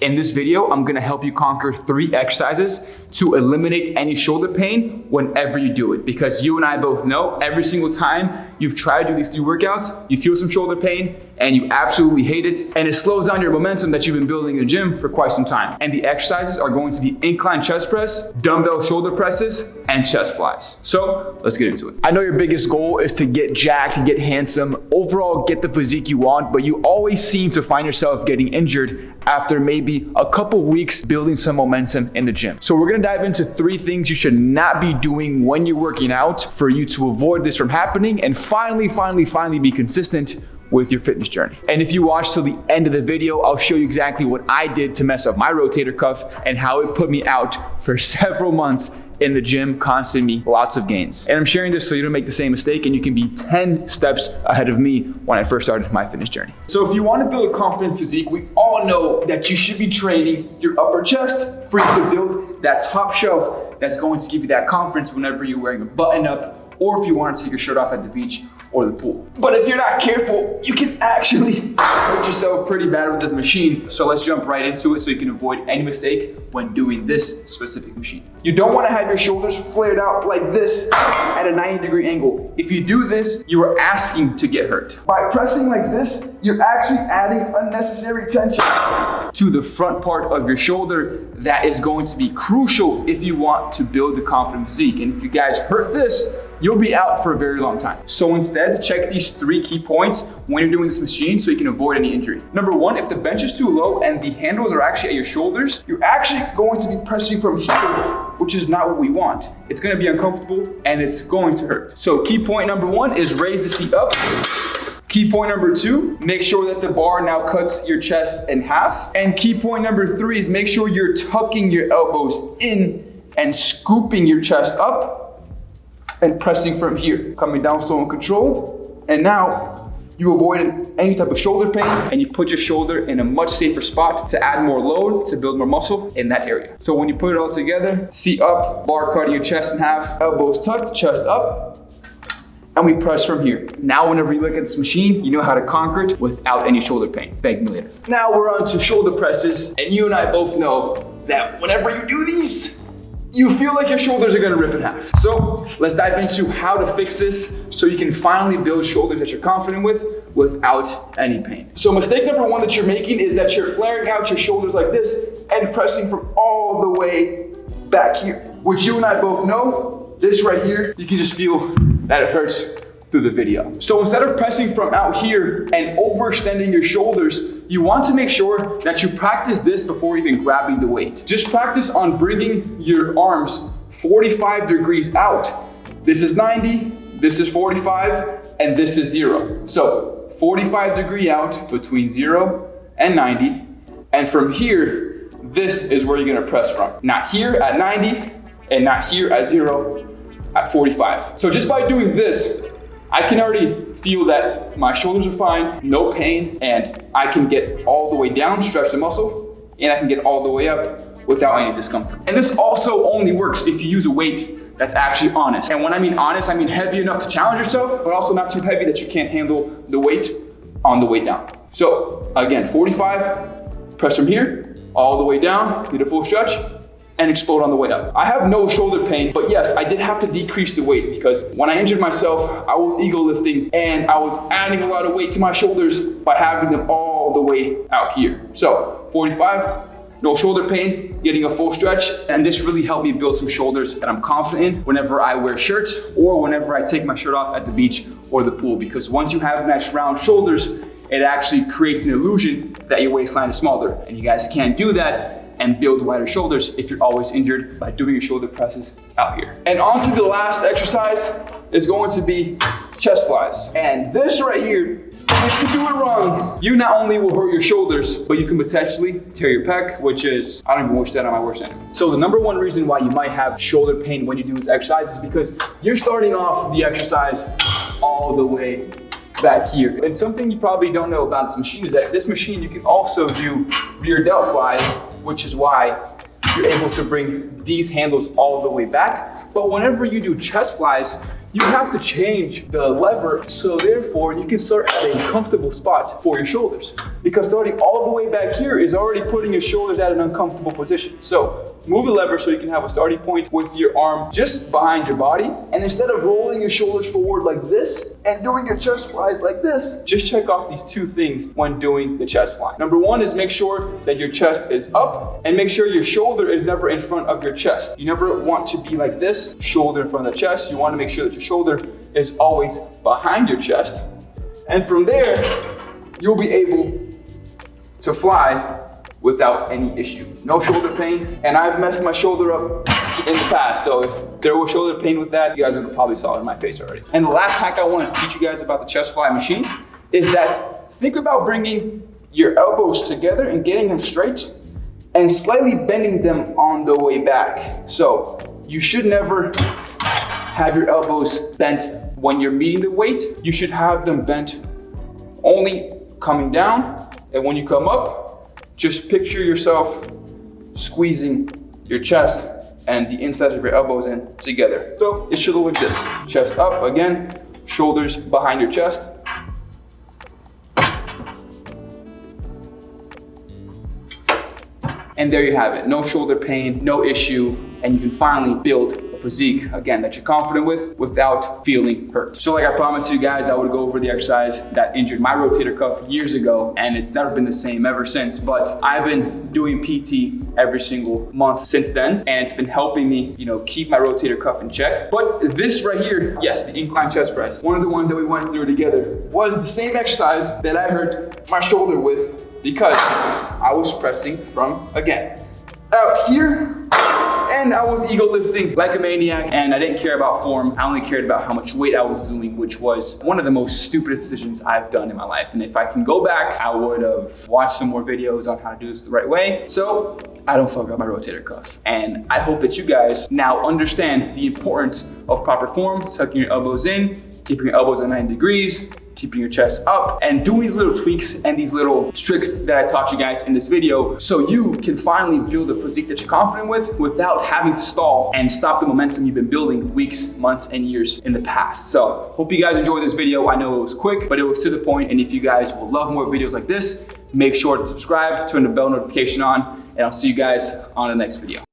In this video, I'm gonna help you conquer 3 exercises to eliminate any shoulder pain whenever you do it. Because you and I both know every single time you've tried to do these 3 workouts, you feel some shoulder pain and you absolutely hate it. And it slows down your momentum that you've been building in the gym for quite some time. And the exercises are going to be incline chest press, dumbbell shoulder presses, and chest flies. So let's get into it. I know your biggest goal is to get jacked, to get handsome, overall get the physique you want, but you always seem to find yourself getting injured after maybe a couple weeks building some momentum in the gym. So we're gonna dive into 3 things you should not be doing when you're working out for you to avoid this from happening and finally be consistent with your fitness journey. And if you watch till the end of the video, I'll show you exactly what I did to mess up my rotator cuff and how it put me out for several months in the gym, costing me lots of gains. And I'm sharing this so you don't make the same mistake and you can be 10 steps ahead of me when I first started my fitness journey. So if you want to build a confident physique, we all know that you should be training your upper chest for you to build that top shelf that's going to give you that confidence whenever you're wearing a button up or if you want to take your shirt off at the beach or the pool. But if you're not careful, you can actually hurt yourself pretty bad with this machine. So let's jump right into it so you can avoid any mistake when doing this specific machine. You don't want to have your shoulders flared out like this at a 90-degree angle. If you do this, you are asking to get hurt. By pressing like this, you're actually adding unnecessary tension to the front part of your shoulder that is going to be crucial if you want to build a confident physique. And if you guys hurt this, you'll be out for a very long time. So instead, check these 3 key points when you're doing this machine so you can avoid any injury. Number 1, if the bench is too low and the handles are actually at your shoulders, you're actually going to be pressing from here, which is not what we want. It's gonna be uncomfortable and it's going to hurt. So key point number 1 is raise the seat up. Key point number 2, make sure that the bar now cuts your chest in half. And key point number 3 is make sure you're tucking your elbows in and scooping your chest up and pressing from here, coming down slow and controlled. And now you avoid any type of shoulder pain and you put your shoulder in a much safer spot to add more load, to build more muscle in that area. So when you put it all together, seat up, bar cutting your chest in half, elbows tucked, chest up, and we press from here. Now, whenever you look at this machine, you know how to conquer it without any shoulder pain. Thank me later. Now we're on to shoulder presses, and you and I both know that whenever you do these, you feel like your shoulders are gonna rip in half. So let's dive into how to fix this so you can finally build shoulders that you're confident with without any pain. So mistake number 1 that you're making is that you're flaring out your shoulders like this and pressing from all the way back here. Which you and I both know, this right here, you can just feel that it hurts through the video. So instead of pressing from out here and overextending your shoulders, you want to make sure that you practice this before even grabbing the weight. Just practice on bringing your arms 45 degrees out. This is 90, this is 45, and this is 0. So 45 degree out between 0 and 90. And from here, this is where you're gonna press from. Not here at 90, and not here at 0, at 45. So just by doing this, I can already feel that my shoulders are fine, no pain, and I can get all the way down, stretch the muscle, and I can get all the way up without any discomfort. And this also only works if you use a weight that's actually honest. And when I mean honest, I mean heavy enough to challenge yourself, but also not too heavy that you can't handle the weight on the way down. So again, 45, press from here, all the way down, get a full stretch, and explode on the way up. I have no shoulder pain, but yes, I did have to decrease the weight because when I injured myself, I was ego lifting and I was adding a lot of weight to my shoulders by having them all the way out here. So 45, no shoulder pain, getting a full stretch, and this really helped me build some shoulders that I'm confident in whenever I wear shirts or whenever I take my shirt off at the beach or the pool, because once you have nice round shoulders, it actually creates an illusion that your waistline is smaller, and you guys can't do that and build wider shoulders if you're always injured by doing your shoulder presses out here. And on to the last exercise is going to be chest flies. And this right here, if you do it wrong, you not only will hurt your shoulders, but you can potentially tear your pec, which is, I don't even wish that on my worst enemy. So the number 1 reason why you might have shoulder pain when you do this exercise is because you're starting off the exercise all the way back here. And something you probably don't know about this machine is that this machine, you can also do rear delt flies, which is why you're able to bring these handles all the way back. But whenever you do chest flies, you have to change the lever so therefore you can start at a comfortable spot for your shoulders. Because starting all the way back here is already putting your shoulders at an uncomfortable position. So move the lever so you can have a starting point with your arm just behind your body. And instead of rolling your shoulders forward like this and doing your chest flies like this, just check off these two things when doing the chest fly. Number one is make sure that your chest is up and make sure your shoulder is never in front of your chest. You never want to be like this, shoulder in front of the chest. You want to make sure that your shoulder is always behind your chest. And from there, you'll be able to fly without any issue. No shoulder pain. And I've messed my shoulder up in the past. So if there was shoulder pain with that, you guys would probably saw it in my face already. And the last hack I want to teach you guys about the chest fly machine is that think about bringing your elbows together and getting them straight and slightly bending them on the way back. So you should never have your elbows bent when you're meeting the weight. You should have them bent only coming down. And when you come up, just picture yourself squeezing your chest and the inside of your elbows in together. So it should look like this. Chest up again, shoulders behind your chest. And there you have it. No shoulder pain, no issue, and you can finally build a physique, again, that you're confident with without feeling hurt. So like I promised you guys, I would go over the exercise that injured my rotator cuff years ago, and it's never been the same ever since. But I've been doing PT every single month since then, and it's been helping me, keep my rotator cuff in check. But this right here, yes, the incline chest press, one of the ones that we went through together, was the same exercise that I hurt my shoulder with because I was pressing from, again, out here, and I was ego lifting like a maniac, and I didn't care about form. I only cared about how much weight I was doing, which was one of the most stupidest decisions I've done in my life. And if I can go back, I would have watched some more videos on how to do this the right way. So I don't fuck up my rotator cuff. And I hope that you guys now understand the importance of proper form, tucking your elbows in, keeping your elbows at 90 degrees, keeping your chest up, and doing these little tweaks and these little tricks that I taught you guys in this video so you can finally build a physique that you're confident with without having to stall and stop the momentum you've been building weeks, months, and years in the past. So hope you guys enjoyed this video. I know it was quick, but it was to the point. And if you guys will love more videos like this, make sure to subscribe, turn the bell notification on, and I'll see you guys on the next video.